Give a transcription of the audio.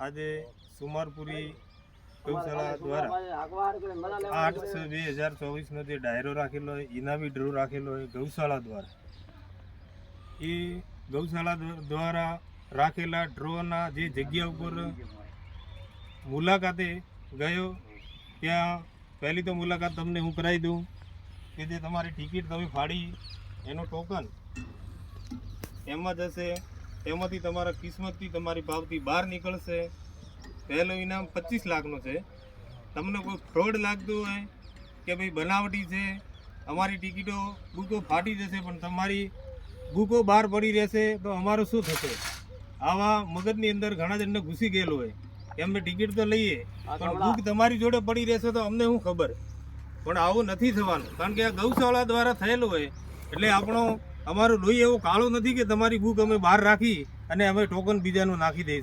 આજે સુમારપુરી ગૌશાળા દ્વારા 8/6/2024 જે ડાયરો રાખેલો હોય ઇનામી ડ્રો રાખેલો હોય ગૌશાળા દ્વારા, એ ગૌશાળા દ્વારા રાખેલા ડ્રોના જે જગ્યા ઉપર મુલાકાતે ગયો, ત્યાં પહેલી તો મુલાકાત તમને હું કરાવી દઉં કે જે તમારી ટિકિટ તમે ફાડી એનો ટોકન એમાં જશે, એમાંથી તમારા કિસ્મતથી તમારી પાવતી બહાર નીકળશે. પહેલો ઇનામ 25 લાખનો છે. તમને કોઈ ફ્રોડ લાગતું હોય કે ભાઈ બનાવટી છે, અમારી ટિકિટો બુકો ફાટી જશે પણ તમારી બુકો બહાર પડી રહેશે તો અમારું શું થશે? આવા મગજની અંદર ઘણા જણને ઘૂસી ગયેલું હોય કે અમે ટિકિટ તો લઈએ પણ બુક તમારી જોડે પડી રહેશે તો અમને શું ખબર. પણ આવું નથી થવાનું, કારણ કે આ ગૌશાળા દ્વારા થયેલું હોય એટલે અમારું લોહી એવું કાળું નથી કે તમારી બુક અમે બહાર રાખી અને અમે ટોકન બીજાનું નાખી દઈશું.